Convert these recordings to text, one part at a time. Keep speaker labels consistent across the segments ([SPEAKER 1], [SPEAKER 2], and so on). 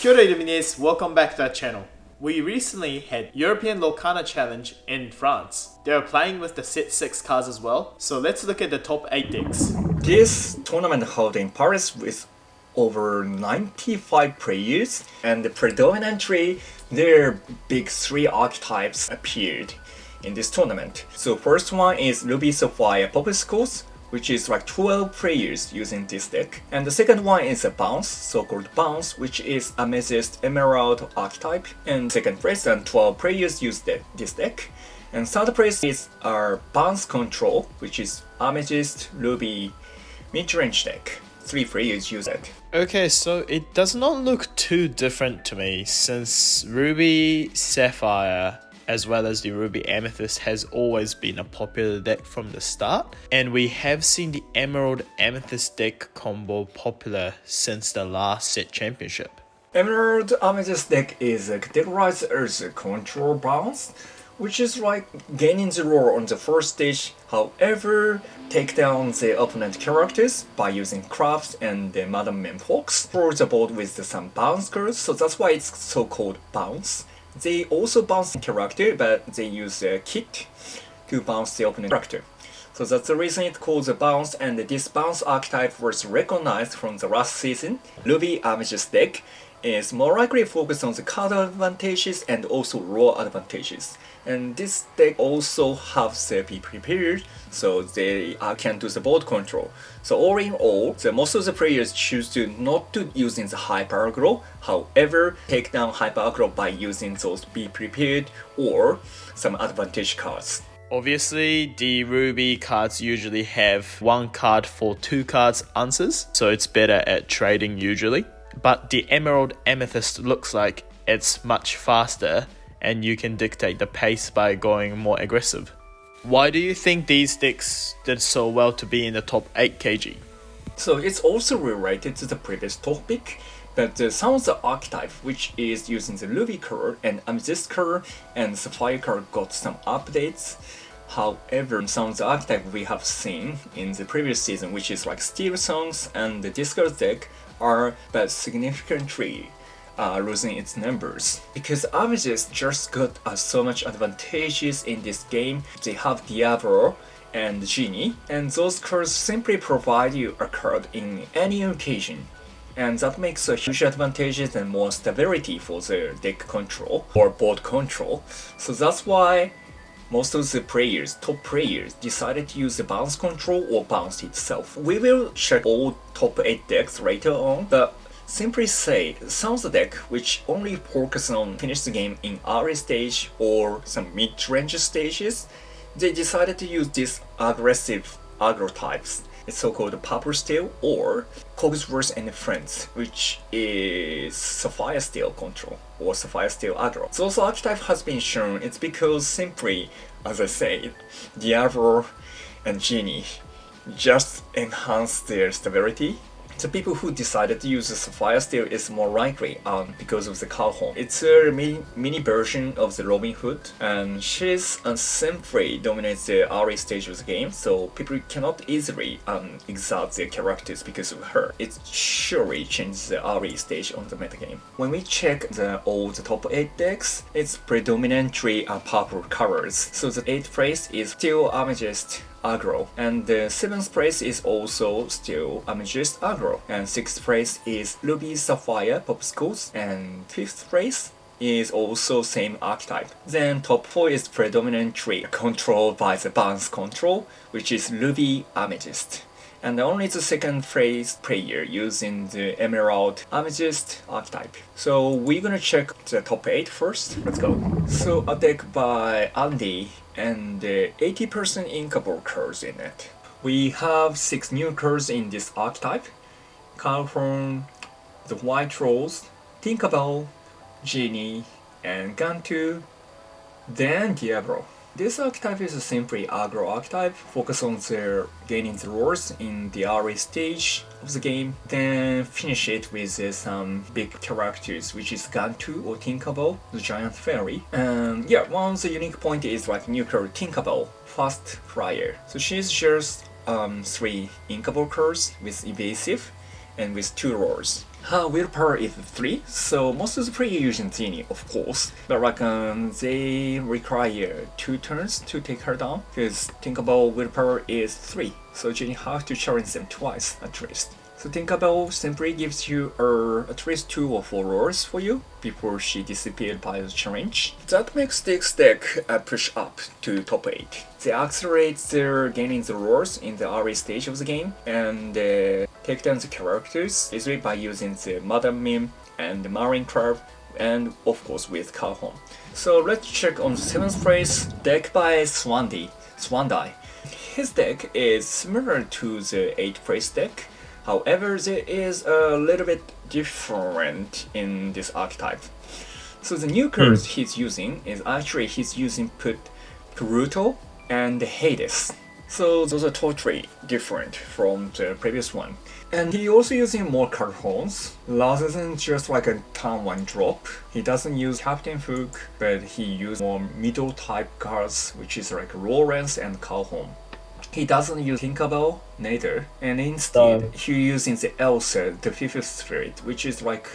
[SPEAKER 1] Kia ora Illuminates, welcome back to our channel. We recently had European Lorcana Challenge in France. They were playing with the set 6 cards as well, so let's look at the top 8 decks.
[SPEAKER 2] This tournament held in Paris with over 95 players, and predominantly their big 3 archetypes appeared in this tournament. So first one is Ruby Sapphire Popsicles, which is like 12 players using this deck. And the second one is a Bounce, so-called Bounce, which is Amethyst Emerald archetype. And second place, and 12 players use this deck. And third place is our Bounce Control, which is Amethyst, Ruby, mid-range deck. 3 players use it.
[SPEAKER 1] Okay, so it does not look too different to me, since Ruby Sapphire as well as the Ruby Amethyst has always been a popular deck from the start, and we have seen the Emerald Amethyst deck combo popular since the last set championship.
[SPEAKER 2] Emerald Amethyst deck is categorized as a control bounce, which is like gaining the roar on the first stage, however, take down the opponent characters by using crafts and the Madam Mem Fox for the board with some bounce cards, so that's why it's so-called bounce. They also bounce character, but they use a kit to bounce the opponent character. So that's the reason it's called the bounce, and this bounce archetype was recognized from the last season. Ruby Amethyst deck is more likely focused on the card advantages and also raw advantages. And this deck also has the be prepared, so they can do the board control. So all in all, most of the players choose to not to using the hyper aggro, however, take down hyper aggro by using those be prepared or some advantage cards.
[SPEAKER 1] Obviously, the Ruby cards usually have 1 card for 2 cards answers, so it's better at trading usually. But the Emerald Amethyst looks like it's much faster, and you can dictate the pace by going more aggressive. Why do you think these decks did so well to be in the top 8 kg?
[SPEAKER 2] So it's also related to the previous topic, but some of the archetype which is using the Ruby card and Amethyst card and Sapphire card got some updates. However, some of the archetype we have seen in the previous season, which is like Steel Songs and the Discard deck, are but significantly losing its numbers. Because Amethyst just got so much advantages in this game. They have Diablo and Genie, and those cards simply provide you a card in any occasion. And that makes a huge advantages and more stability for the deck control or board control. So that's why most of the players, top players, decided to use the bounce control or bounce itself. We will check all top 8 decks later on, but simply say some of the deck which only focus on finish the game in early stage or some mid-range stages, they decided to use these aggressive aggro types. It's so-called Purple Steel or Cogsworth and Friends, which is Sapphire Steel control or Sapphire Steel aggro. Those archetype has been shown, it's because simply, as I said, Diablo and Genie just enhance their stability. The people who decided to use the Sapphire Steel is more likely because of the Calhoun. It's a mini version of the Robin Hood, and she's simply dominates the early stage of the game, so people cannot easily exalt their characters because of her. It surely changes the early stage on the metagame. When we check all the top 8 decks, it's predominantly purple colors. So the 8th place is still Amethyst aggro, and the 7th place is also still Amethyst aggro, and 6th place is Ruby Sapphire Popsicles, and 5th place is also same archetype. Then top 4 is predominantly controlled by the bounce control, which is Ruby Amethyst. And only the 2nd place player using the Emerald Amethyst archetype. So we're gonna check the top 8 first. Let's go. So a deck by Andy and 80% inkable cards in it. We have 6 new cards in this archetype. Calhoun, the White Rose, Tinkerbell, Genie, and Gantu, then Diablo. This archetype is simply aggro archetype, focus on their gaining the roars in the early stage of the game, then finish it with some big characters, which is Gantu or Tinkerbell, the giant fairy. And yeah, one of the unique point is like new card Tinkerbell, fast flyer. So she's just 3 inkable cards with evasive, and with 2 rolls. Her willpower is 3, so most of the players using Genie, of course, but like they require 2 turns to take her down, because think about willpower is 3, so Genie has to challenge them twice at least. So Tinkerbell simply gives you at least 2 or 4 rolls for you before she disappeared by the challenge. That makes this deck push up to top 8. They accelerate their gaining the rolls in the early stage of the game and take down the characters easily by using the Madam Mim and the Marine Crab and of course with Calhoun. So let's check on the 7th place, deck by Swandai. His deck is similar to the 8th place deck. However, there is a little bit different in this archetype. So the new cards he's using is actually he's using Pluto and Hades. So those are totally different from the previous one. And he also using more Calhouns rather than just like a turn 1 drop. He doesn't use Captain Hook, but he uses more middle type cards, which is like Lawrence and Calhoun. He doesn't use Tinkerbell neither, and instead he using the Elsa, the 5th spirit, which is like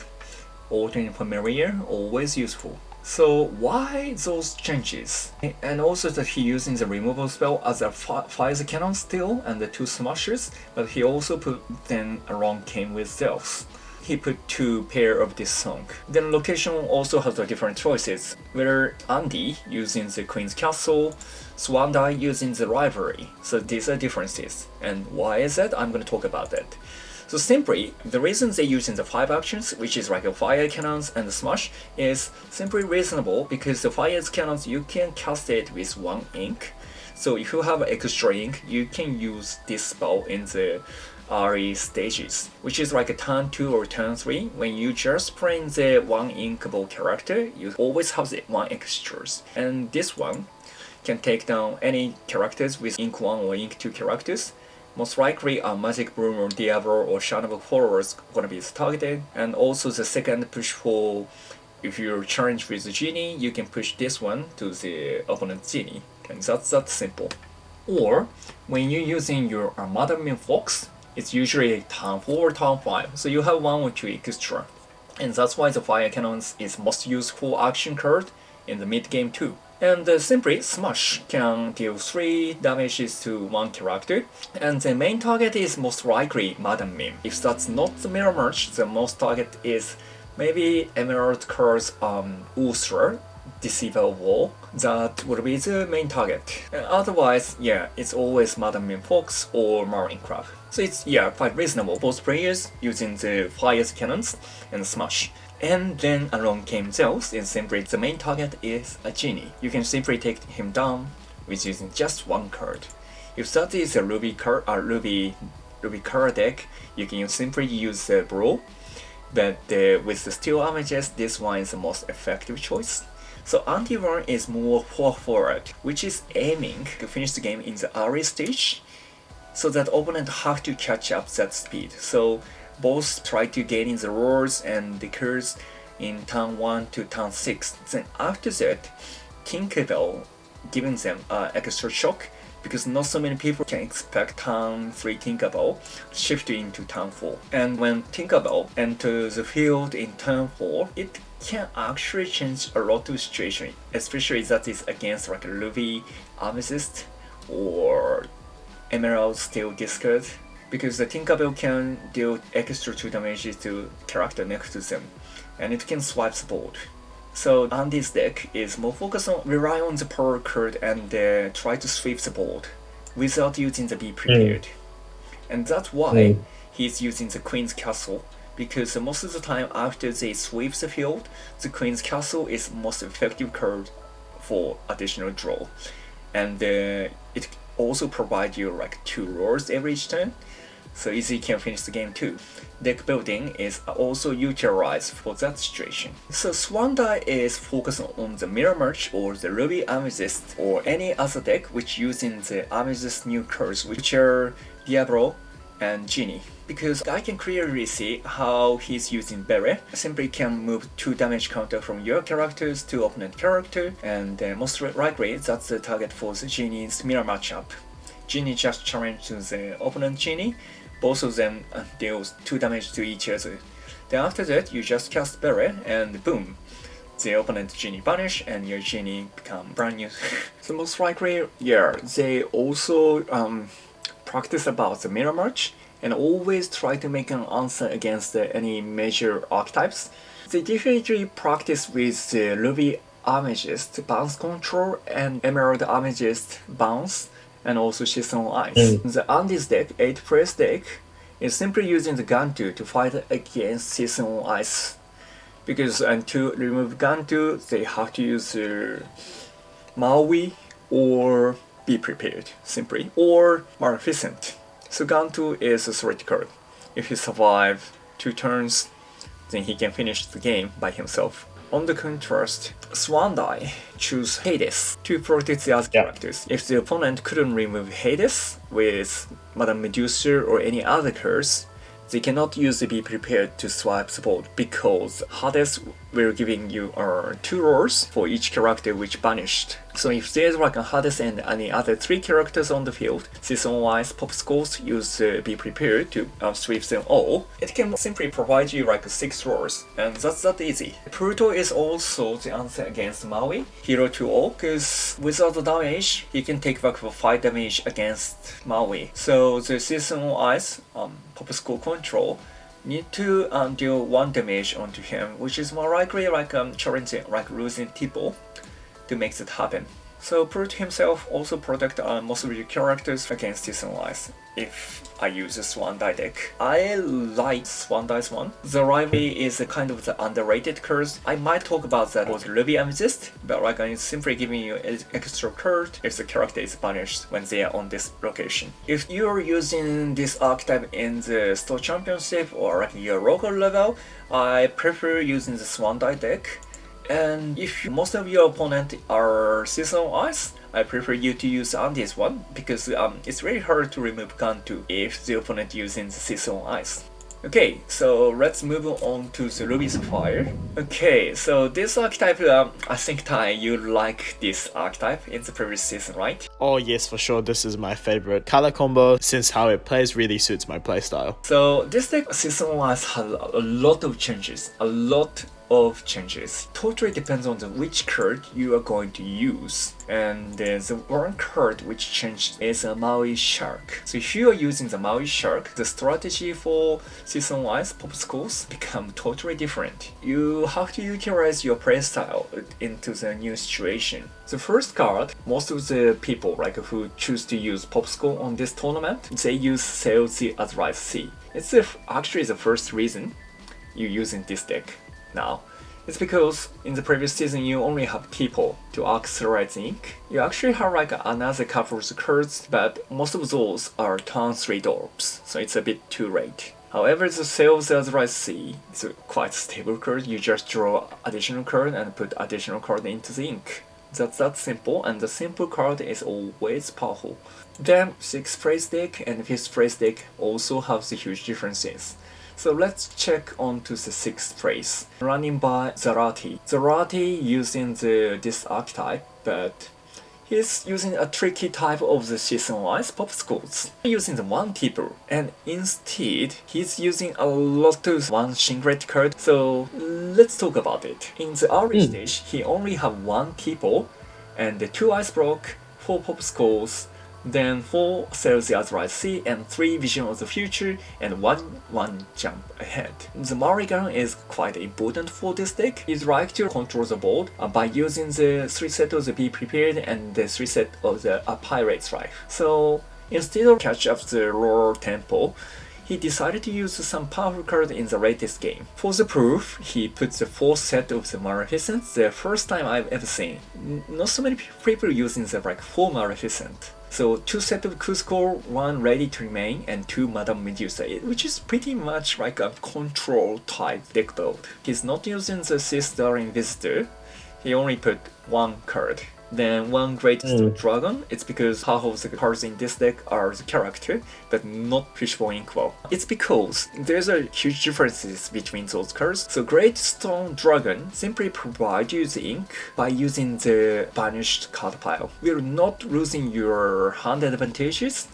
[SPEAKER 2] alternate familiar, always useful. So why those changes? And also that he using the removal spell as a fire cannon still and the 2 smashes, but he also put them along came with Zeus. He put 2 pair of this song. Then location also has the different choices, where Andy using the Queen's Castle, Swandai using the Rivalry. So these are differences. And why is that? I'm going to talk about that. So simply, the reason they're using the 5 actions, which is like a fire cannons and the smash, is simply reasonable because the fire cannons you can cast it with 1 ink. So if you have extra ink, you can use this spell in the early stages, which is like a turn 2 or turn 3. When you just playing the 1 inkable character, you always have the 1 extras. And this one can take down any characters with ink 1 or ink 2 characters. Most likely a Magic Broom or Diablo or Shadow Followers gonna be targeted. And also the second push for, if you're challenged with the Genie, you can push this one to the opponent's Genie. And that's that simple. Or when you're using your Madam Mim Fox, it's usually turn 4 or turn 5, so you have 1 or 2 extra. And that's why the fire cannons is most useful action card in the mid game too. And simply, Smash can deal 3 damages to 1 character, and the main target is most likely Madam Mim. If that's not the mirror merge, the most target is maybe Emerald Cards Ultra, Deceiver of War. That would be the main target. Otherwise, yeah, it's always Madam Mim Fox or Marine Crab. So it's, yeah, quite reasonable. Both players using the fire cannons and Smash. And then along came Zeus, and simply the main target is a Genie. You can simply take him down with using just 1 card. If that is a Ruby card deck, you can simply use the Brule, but with the Steel Amethyst, this one is the most effective choice. So anti-1 is more forward, which is aiming to finish the game in the early stage, so that opponent have to catch up that speed. So both try to gain in the rolls and the cards in turn 1 to turn 6. Then after that, Tinkerbell giving them extra shock, because not so many people can expect turn 3 Tinkerbell shift into turn 4. And when Tinkerbell enters the field in turn 4, it can actually change a lot of situation, especially that is against like Ruby, Amethyst, or Emerald Steel Discard, because the Tinkerbell can deal extra 2 damages to character next to them, and it can swipe the board. So Andy's deck is more focused on rely on the power card and try to sweep the board without using the be prepared. And that's why he's using the Queen's Castle, because most of the time after they sweep the field, the Queen's Castle is most effective card for additional draw. And it also provides you like 2 rolls every turn, so easily can finish the game too. Deck building is also utilized for that situation. So Swandai is focused on the Mirror Merge or the Ruby Amethyst or any other deck which using the Amethyst new cards, which are Diablo and Genie. Because I can clearly see how he's using Bea. Simply can move 2 damage counter from your characters to opponent character, and most likely that's the target for the Genie's mirror matchup. Genie just challenged the opponent Genie both of them deals 2 damage to each other. Then after that, you just cast Brule, and boom, the opponent genie vanish, and your genie become brand new. So most likely, yeah, they also practice about the mirror match, and always try to make an answer against any major archetypes. They definitely practice with the Ruby Amethyst bounce control and Emerald Amethyst bounce, and also Seasonal Ice. The Andy's deck, 8 place deck, is simply using the Gantu to fight against Seasonal Ice. Because to remove Gantu, they have to use Maui or Be Prepared, simply, or Maleficent. So Gantu is a threat card. If he survives 2 turns, then he can finish the game by himself. On the contrast, Swan Die choose Hades to protect the other characters. If the opponent couldn't remove Hades with Madame Medusa or any other cards, they cannot use the Be Prepared to swipe support, because Hades will giving you 2 rolls for each character which banished. So if there's like a Hades and any other 3 characters on the field, season-wise popsicles use Be Prepared to sweep them all. It can simply provide you like 6 rolls, and that's that easy. Pluto is also the answer against Maui, Hero 2-0, because without the damage, he can take back for 5 damage against Maui. So the season-wise popsicle control need to deal 1 damage onto him, which is more likely like challenging, like losing Tipo to make that happen. So Pluto himself also protect most of your characters against Season Ice if I use a Swan Die deck. I like Swan Dice one. The rivalry is a kind of the underrated curse. I might talk about that with Ruby Amethyst, but like I'm simply giving you an extra card if the character is banished when they are on this location. If you are using this archetype in the Store Championship or like your local level, I prefer using the Swan Die deck. And if most of your opponent are Seasonal Ice, I prefer you to use Andy's one, because it's very hard to remove Gantu if the opponent using the Seasonal Ice. Okay, so let's move on to the Ruby Sapphire. Okay, so this archetype, I think Tai, you like this archetype in the previous season, right?
[SPEAKER 1] Oh yes, for sure, this is my favorite color combo, since how it plays really suits my playstyle.
[SPEAKER 2] So this deck, Seasonal Ice, has a lot of changes, Totally depends on which card you are going to use. And the one card which changed is a Maui Shark. So if you are using the Maui Shark, the strategy for season-wise popsicles become totally different. You have to utilize your playstyle into the new situation. The first card, most of the people like who choose to use popsicle on this tournament, they use Sail the Azrai Sea. It's actually the first reason you're using this deck now. It's because in the previous season you only have people to accelerate the ink. You actually have like another couple of cards, but most of those are turn 3 orbs, so it's a bit too late. However, the Sails as I see, it's a quite stable card. You just draw additional card and put additional card into the ink. That's that simple, and the simple card is always powerful. Then 6th place deck and 5th place deck also have the huge differences. So let's check on to the 6th place, running by Zarati. Zarati using this archetype, but he's using a tricky type of the season-wise popsicles. Using the 1 tipper, and instead he's using a lot of 1 Shinglet card. So let's talk about it. In the early stage, he only have 1 tipper and 2 ice block, 4 popsicles, then 4 Sail the Azrai Sea, and 3 Vision of the Future, and 1 Jump Ahead. The Mulligan is quite important for this deck. You'd like to control the board by using the 3 set of the Be Prepared and the 3 set of the Pirate's Life. So instead of catch up the lower tempo, he decided to use some powerful card in the latest game. For the proof, he put the 4th set of the Maleficent, the first time I've ever seen. Not so many people using the 4 Maleficent. So 2 set of Cusco, 1 Ready to Remain, and 2 Madame Medusa, which is pretty much like a control type deck build. He's not using the 6th Darling Visitor, he only put 1 card. Then 1 Great Stone Dragon, it's because half of the cards in this deck are the character, but not Fishbone Inkwell. It's because there's a huge differences between those cards. So Great Stone Dragon simply provides you the ink by using the banished card pile. We're not losing your hand advantages,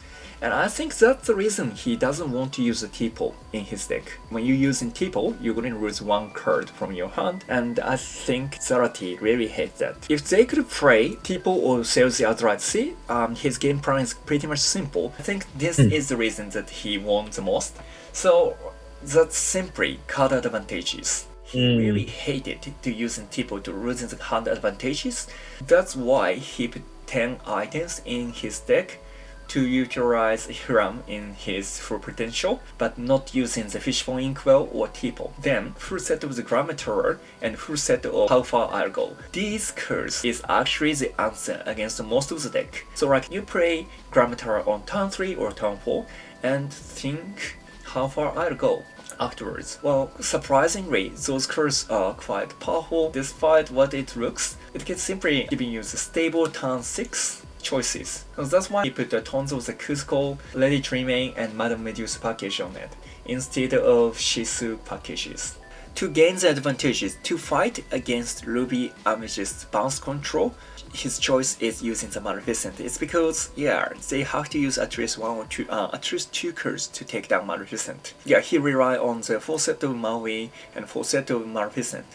[SPEAKER 2] And I think that's the reason he doesn't want to use a Tipo in his deck. When you're using Tipo, you're going to lose one card from your hand, and I think Zarate really hates that. If they could play Tipo or Sales the outright C, his game plan is pretty much simple. I think this is the reason that he won the most. So that's simply card advantages. He really hated to using Tipo to losing the hand advantages. That's why he put 10 items in his deck to utilize Hiram in his full potential, but not using the Fishbone Inkwell or Tipo. Then, full set of the Grammator and full set of How Far I'll Go. These cards is actually the answer against most of the deck. So like you play Grammator on turn 3 or turn 4 and think How Far I'll Go afterwards. Well, surprisingly, those cards are quite powerful. Despite what it looks, it can simply giving you the stable turn 6 choices. So that's why he put tons of the Cusco, Lady Tremaine, and Madame Medusa package on it, instead of Shisu packages. To gain the advantages to fight against Ruby Amethyst bounce control, his choice is using the Maleficent. It's because, yeah, they have to use at least at least two cards to take down Maleficent. Yeah, he rely on the full set of Maui and full set of Maleficent.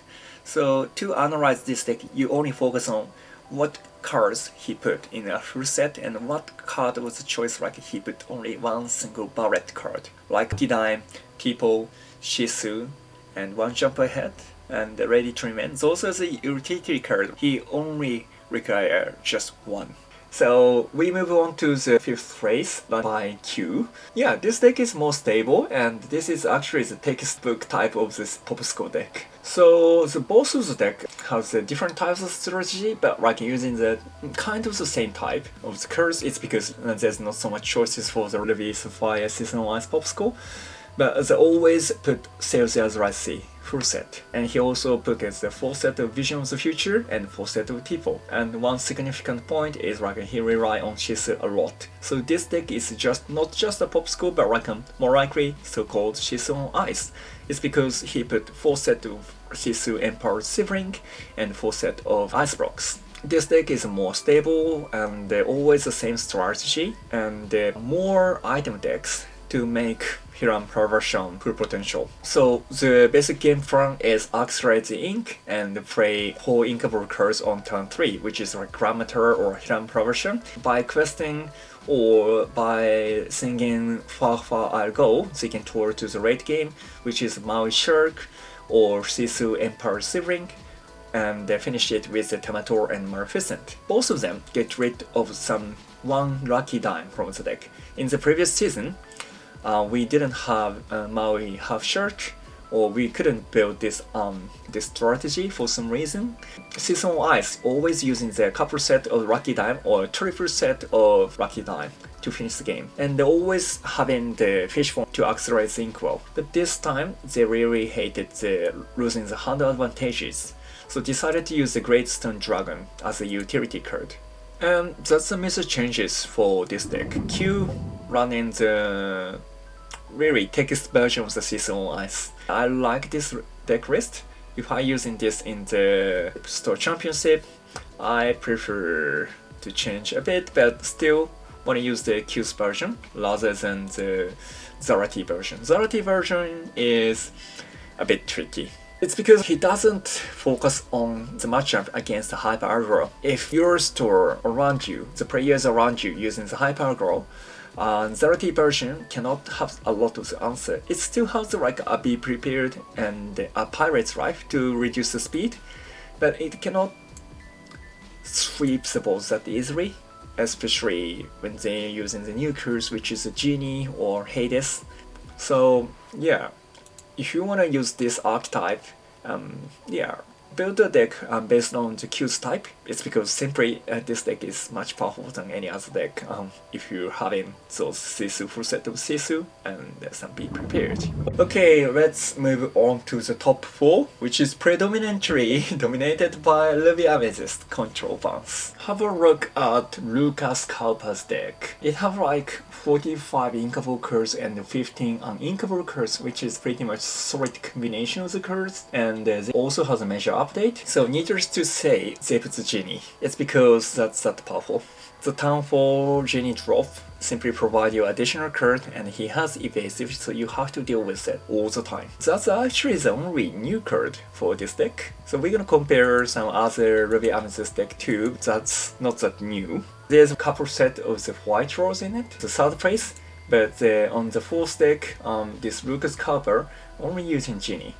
[SPEAKER 2] So to analyze this deck, you only focus on what cards he put in a full set and what card was the choice, like he put only one single Barret card, like Kidime, Tipo, Shisu, and one jump ahead, and the Lady Tremaine. Those are the utility cards. He only require just one. So we move on to the 5th race by Q. Yeah, this deck is more stable, and this is actually the textbook type of this Popscore deck. So the both of the deck has the different types of strategy, but like using the kind of the same type of the cards. It's because there's not so much choices for the Ruby, Sapphire, Seasonal Ice Popscore. But they always put Sales as right C, full set. And he also put the full set of Vision of the Future and full set of Tipo. And one significant point is like he rely on Shisu a lot. So this deck is just not just a Popscore, but like more likely so-called Shisu on Ice. It's because he put full set of Shisu Empowered Sibling and full set of Ice Blocks. This deck is more stable and always the same strategy, and more item decks to make Hiram Perversion full potential. So the basic game plan is accelerate the ink and play 4 inkable cards on turn 3, which is like Grammator or Hiram Perversion. By questing or by singing Far Far I'll Go, they can tour to the late game, which is Maui Shark or Sisu Emperor Sibling, and finish it with the Tamator and Maleficent. Both of them get rid of some one lucky dime from the deck. In the previous season, we didn't have Maui half shirt, or we couldn't build this strategy for some reason. Seasonal Ice always using the couple set of lucky dime or triple set of lucky dime to finish the game, and they're always having the fishbone to accelerate the Inkwell. But this time they really hated losing the hand advantages, so decided to use the Great Stone Dragon as a utility card. And that's the major changes for this deck. Q running the really text version of the Seasonal Ice. I like this deck list. If I using this in the Store Championship, I prefer to change a bit, but still want to use the Q's version rather than the Zarate version. Zarate version is a bit tricky. It's because he doesn't focus on the matchup against the Hyper Aggro. If your store around you, the players around you using the Hyper Aggro, Zarate version cannot have a lot of the answer. It still has like a Be Prepared and a Pirate's Life to reduce the speed, but it cannot sweep the balls that easily, especially when they're using the new cards, which is a Genie or Hades. So yeah, if you want to use this archetype, build a deck based on the Q's type. It's because simply this deck is much powerful than any other deck if you're having those Sisu full set of Sisu and some Be Prepared. Okay, let's move on to the top 4, which is predominantly dominated by Ruby Amethyst control bounce. Have a look at Lukas Kaupa's deck. It have like 45 inkable cards and 15 uninkable cards, which is pretty much solid combination of the cards, and they also has a major update. So needless to say, they put the Genie. It's because that's that powerful. The turn 4 Genie drop simply provide you additional card, and he has evasive, so you have to deal with it all the time. That's actually the only new card for this deck. So we're gonna compare some other Ruby Amethyst deck too, that's not that new. There's a couple set of the white rolls in it, the third place, but on the fourth deck, this Lukas Kaupa only using Genie.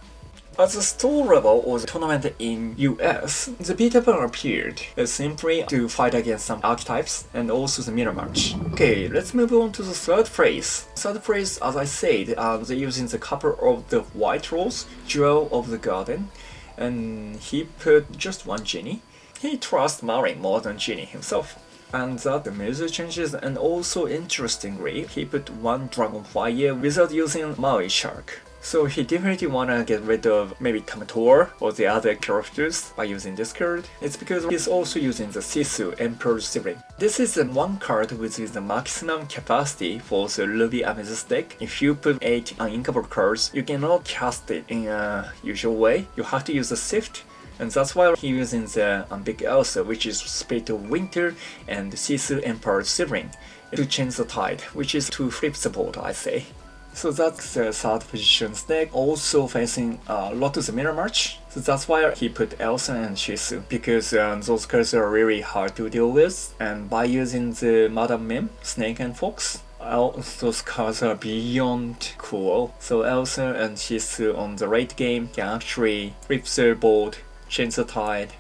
[SPEAKER 2] At the store level or the tournament in US, the Peter Pan appeared simply to fight against some archetypes and also the mirror match. Okay, let's move on to the third phase. Third phase, as I said, they're using the couple of the white rolls, Jewel of the Garden, and he put just one Genie. He trusts Marin more than Genie himself. And that the music changes, and also interestingly, he put one Dragonfire without using Maui Shark. So he definitely wanna get rid of maybe Tamator or the other characters by using this card. It's because he's also using the Sisu Emperor's Sibling. This is the one card which is the maximum capacity for the Ruby Amethyst deck. If you put 8 uninkable cards, you cannot cast it in a usual way. You have to use the Sift. And that's why he's using the Big Elsa, which is Spirit of Winter and Sisu Emperor's Sibling, to change the tide, which is to flip the board, I say. So that's the third position deck, also facing a lot of the mirror match. So that's why he put Elsa and Shisu, because those cards are really hard to deal with. And by using the Madame Mim, Snake and Fox, those cards are beyond cool. So Elsa and Shisu on the late game can actually flip the board, change the tide,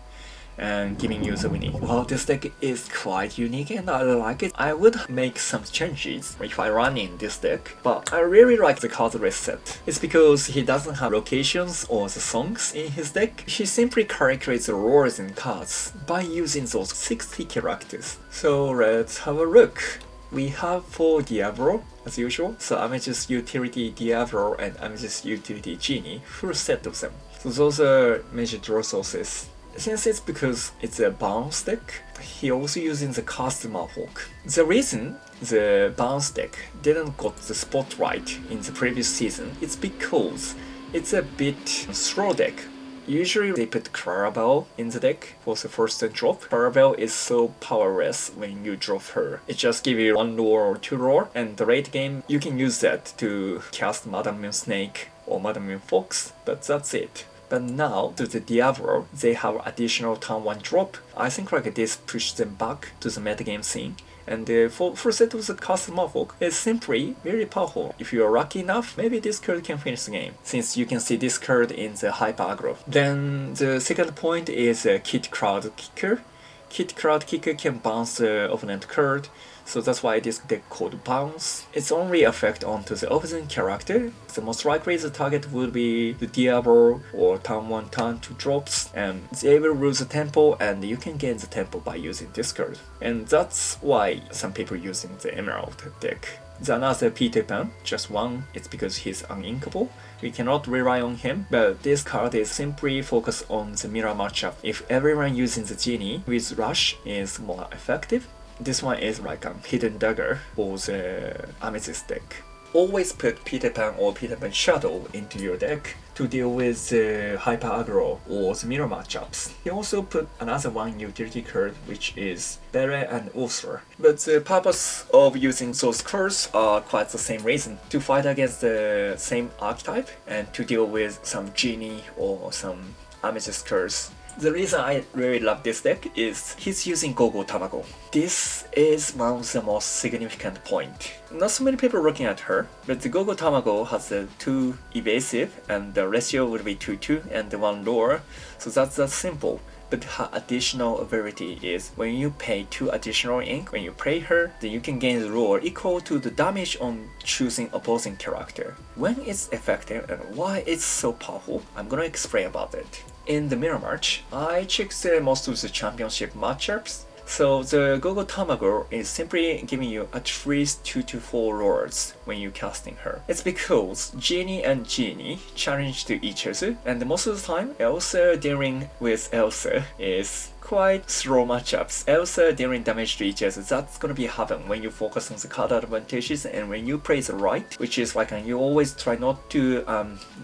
[SPEAKER 2] and giving you the winning. Well, this deck is quite unique and I like it. I would make some changes if I run in this deck, but I really like the card list set. It's because he doesn't have locations or the songs in his deck. He simply calculates the roles and cards by using those 60 characters. So let's have a look. We have 4 Diablo, as usual, so Amethyst Utility Diablo and Amethyst Utility Genie, full set of them. So those are major draw sources. Since it's because it's a bounce deck, he also using the cast Marfolk. The reason the bounce deck didn't got the spotlight in the previous season is because it's a bit slow deck. Usually they put Clarabelle in the deck for the first turn drop. Clarabelle is so powerless when you drop her. It just gives you 1 lore or 2 lore, and the late game you can use that to cast Madame Mim Snake or Madame Mim Fox, but that's it. But now, to the Diablo, they have additional turn 1 drop. I think like this pushes them back to the metagame scene. And for set of the cast Marfolk, it's simply very powerful. If you are lucky enough, maybe this card can finish the game, since you can see this card in the Hyper Aggro. Then the second point is Kid Crowd Kicker. Kid Crowd Kicker can bounce the opponent card, so that's why this deck called Bounce. Its only effect onto the opposite character. So most likely the target would be the Diablo or turn 1, turn 2 drops, and they will lose the tempo, and you can gain the tempo by using this card. And that's why some people using the Emerald deck. The another Peter Pan, just one, it's because he's uninkable. We cannot rely on him, but this card is simply focused on the mirror matchup. If everyone using the Genie with Rush is more effective, this one is like a hidden dagger for the Amethyst deck. Always put Peter Pan or Peter Pan Shadow into your deck to deal with the Hyper Aggro or the mirror matchups. He also put another one utility card, which is Bea and Ursula. But the purpose of using those cards are quite the same reason: to fight against the same archetype and to deal with some Genie or some Amethyst cards. The reason I really love this deck is he's using Gogo Tamago. This is one of the most significant points. Not so many people are looking at her, but the Gogo Tamago has the 2 evasive and the ratio would be 2-2 and the 1 lore, so that's that simple. But her additional ability is when you pay 2 additional ink, when you play her, then you can gain the lore equal to the damage on choosing opposing character. When it's effective and why it's so powerful, I'm gonna explain about it. In the mirror match, I checked most of the championship matchups. So the Gogo Tamago is simply giving you at least 2 to 4 lords when you're casting her. It's because Genie and Genie challenge to each other, and most of the time Elsa dealing with Elsa is quite slow matchups. Elsa dealing damage to each other, that's gonna be happen when you focus on the card advantages and when you play the right, which is like you always try not to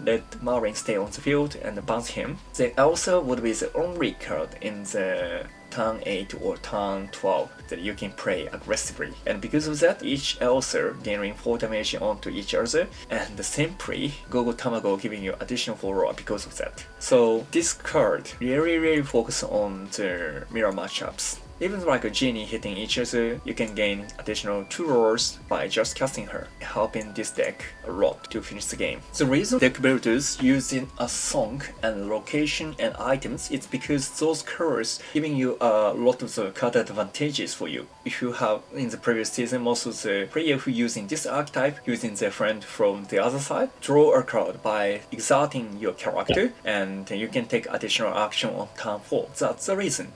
[SPEAKER 2] let Marin stay on the field and bounce him. Then Elsa would be the only card in the turn 8 or turn 12 that you can play aggressively. And because of that, each elser dealing 4 damage onto each other, and simply Gogo Tamago giving you additional 4 because of that. So this card really focus on the mirror matchups. Even like a genie hitting each other, you can gain additional 2 rolls by just casting her, helping this deck a lot to finish the game. The reason deck builders using a song and location and items is because those cards giving you a lot of the card advantages for you. If you have in the previous season, most of the player who using this archetype, using their friend from the other side, draw a card by exerting your character, and you can take additional action on turn 4. That's the reason.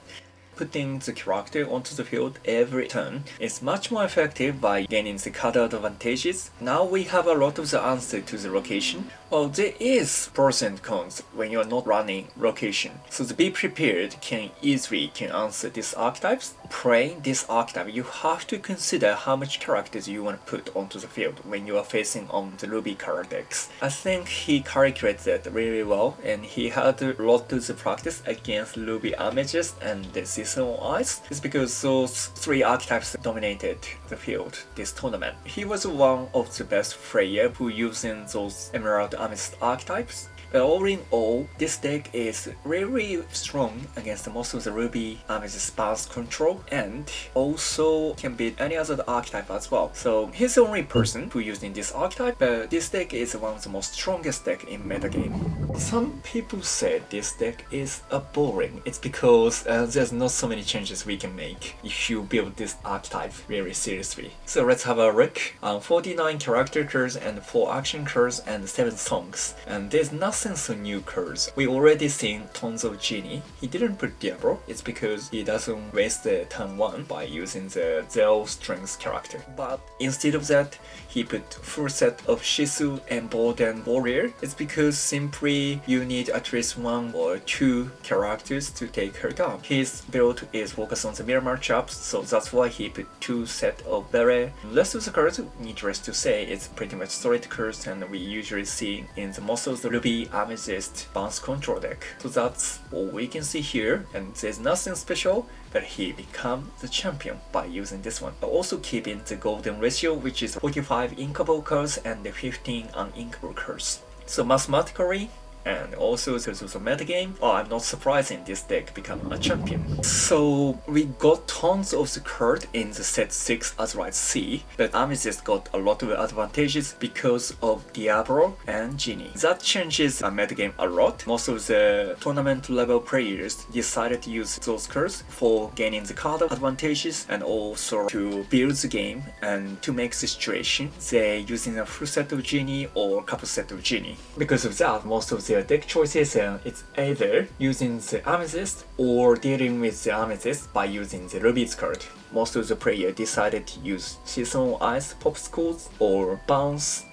[SPEAKER 2] Putting the character onto the field every turn is much more effective by gaining the card advantages. Now we have a lot of the answer to the location. Well, there is pros and cons when you are not running location. So the be prepared can answer these archetypes. Playing this archetype, you have to consider how much characters you want to put onto the field when you are facing on the Ruby card decks. I think he calculated that really well, and he had a lot of the practice against Ruby Amethyst and the Seasonal Ice. It's because those 3 archetypes dominated the field this tournament. He was one of the best players who using those Emerald Amethyst archetypes. But all in all, this deck is really strong against most of the Ruby Amethyst bounce control, and also can beat any other archetype as well. So he's the only person who using this archetype, but this deck is one of the most strongest deck in metagame. Some people said this deck is boring. It's because there's not so many changes we can make if you build this archetype very seriously. So let's have a look. 49 character cards and 4 action cards and 7 songs. And there's nothing so new cards. We already seen tons of Genie. He didn't put Diablo. It's because he doesn't waste the turn 1 by using the 0 strength character. But instead of that, he put full set of Shisu and Bolden Warrior. It's because simply you need at least 1 or 2 characters to take her down. His build is focused on the mirror matchups, so that's why he put 2 set of Bea. The rest of the cards, needless to say, it's pretty much solid cards, and we usually see in the most of the Ruby Amethyst bounce control deck. So that's all we can see here, and there's nothing special, but he become the champion by using this one. But also keeping the golden ratio, which is 45 inkable cards and 15 uninkable cards. So mathematically, and also because of the metagame, I'm not surprising this deck become a champion. So we got tons of the card in the set 6 as right C, but Amethyst got a lot of advantages because of Diablo and Genie. That changes a metagame a lot. Most of the tournament level players decided to use those cards for gaining the card advantages and also to build the game, and to make the situation they're using a full set of Genie or a couple set of Genie. Because of that, most of their deck choices, it's either using the Amethyst or dealing with the Amethyst by using the Ruby's card. Most of the players decided to use Seasonal Ice Popsicles or Bounce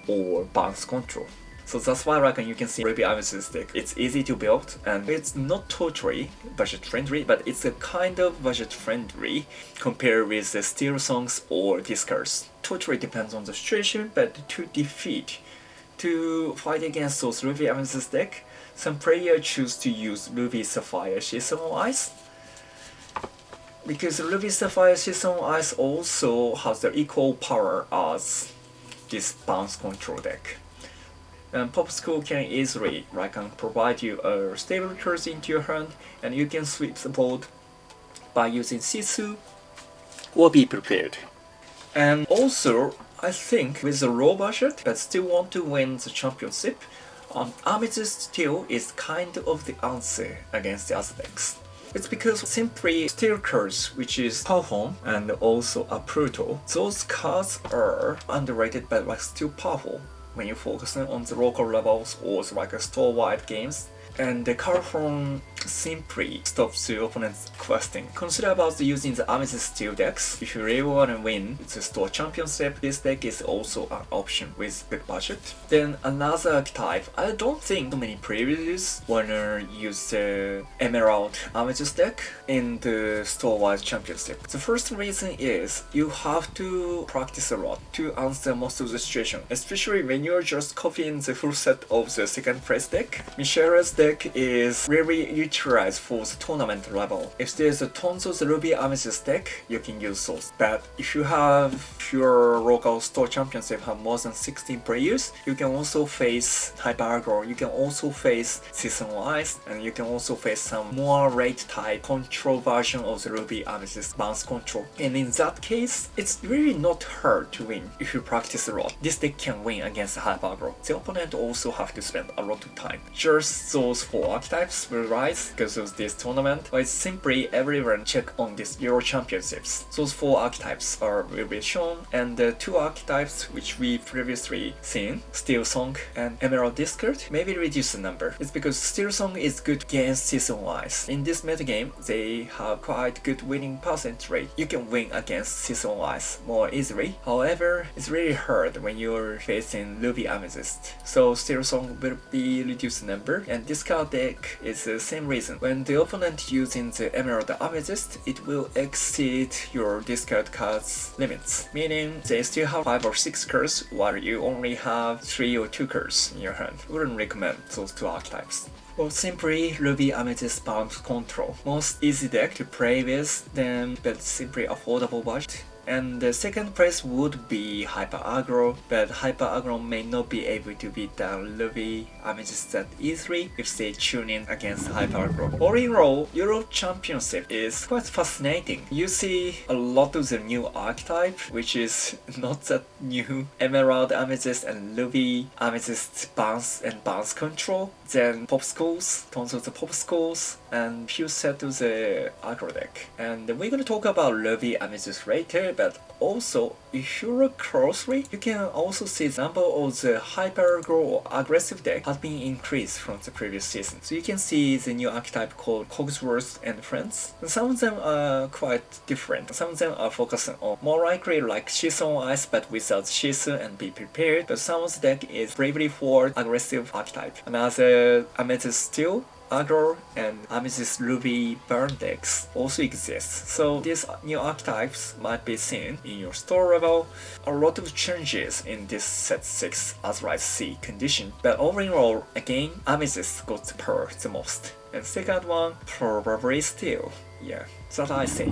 [SPEAKER 2] Control. So that's why you can see Ruby Amethyst deck. It's easy to build, and it's not totally budget friendly, but it's a kind of budget friendly compared with the Steel Songs or Discards. Totally depends on the situation, but to fight against those Ruby Amethyst deck, some players choose to use Ruby Sapphire Seasonal Ice, because Ruby Sapphire Seasonal Ice also has the equal power as this bounce control deck. And Popsicle can easily provide you a stable cards into your hand, and you can sweep the board by using Sisu or Be Prepared. And also, I think with a low budget but still want to win the championship, Amethyst Steel is kind of the answer against the other decks. It's because simply Steel cards, which is powerful, and also a Pluto, those cards are underrated but still powerful when you focus on the local levels or store-wide games. And the card form simply stops the opponent's questing. Consider about using the Amethyst Steel decks. If you really want to win the store championship, this deck is also an option with good budget. Then another archetype, I don't think many players wanna use the Emerald Amethyst deck in the store-wide championship. The first reason is you have to practice a lot to answer most of the situation, especially when you're just copying the full set of the second place deck. Michele's deck deck is really utilized for the tournament level. If there's a tons of the Ruby Amethyst deck, you can use those. But if you have your local store championship have more than 16 players, you can also face Hyper Aggro, you can also face Season Ice, and you can also face some more rate type control version of the Ruby Amethyst bounce control. And in that case, it's really not hard to win if you practice a lot. This deck can win against Hyper Aggro. The opponent also have to spend a lot of time. Just those 4 archetypes will rise because of this tournament, but it's simply everyone check on this Euro Championships. Those 4 archetypes will be shown, and the 2 archetypes which we previously seen, Steel Song and Emerald Discord, maybe reduce the number. It's because Steel Song is good against Season Ice. In this metagame, they have quite good winning percentage rate. You can win against Season Ice more easily. However, it's really hard when you're facing Ruby Amethyst. So Steel Song will be reduced number, and this card deck is the same reason. When the opponent using the Emerald Amethyst, it will exceed your discard cards limits, meaning they still have 5 or 6 cards while you only have 3 or 2 cards in your hand. Wouldn't recommend those 2 archetypes. Or simply Ruby Amethyst bounce control. Most easy deck to play with them, but simply affordable budget. And the second place would be Hyper Aggro, but Hyper Aggro may not be able to beat down Ruby Amethyst that easily if they tune in against Hyper Aggro. All in all, Euro Championship is quite fascinating. You see a lot of the new archetype, which is not that new. Emerald Amethyst and Ruby Amethyst bounce and bounce control. Then popsicles, tons of the popsicles, and few set of the aggro deck. And we're gonna talk about Ruby Amethyst later, but also if you look closely, you can also see the number of the hyper aggro or aggressive deck has been increased from the previous season. So you can see the new archetype called Cogsworth and Friends. And some of them are quite different. Some of them are focusing on more likely like Season Ice but without Season and be prepared. But some of the deck is bravely forward aggressive archetype. Another Amethyst Steel, Aggro, and Amethyst Ruby burn decks also exist. So these new archetypes might be seen in your store level. A lot of changes in this set 6 Azurite Sea condition, but overall, again, Amethyst got the power the most. And second one, probably Steel. Yeah, that I say.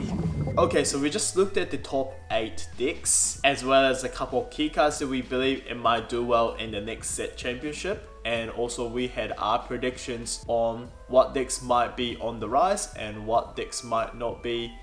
[SPEAKER 1] Okay, so we just looked at the top 8 decks, as well as a couple of key cards that we believe it might do well in the next set championship. And also we had our predictions on what decks might be on the rise and what decks might not be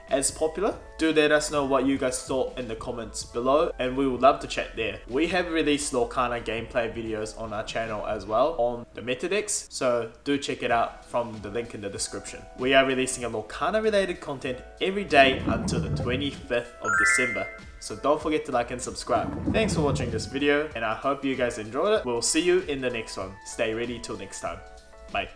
[SPEAKER 1] as popular. Do let us know what you guys thought in the comments below, and we would love to chat there. We have released Lorcana gameplay videos on our channel as well on the meta decks, so do check it out from the link in the description. We are releasing a Lorcana related content every day until the 25th of December. So don't forget to like and subscribe. Thanks for watching this video, and I hope you guys enjoyed it. We'll see you in the next one. Stay ready till next time. Bye.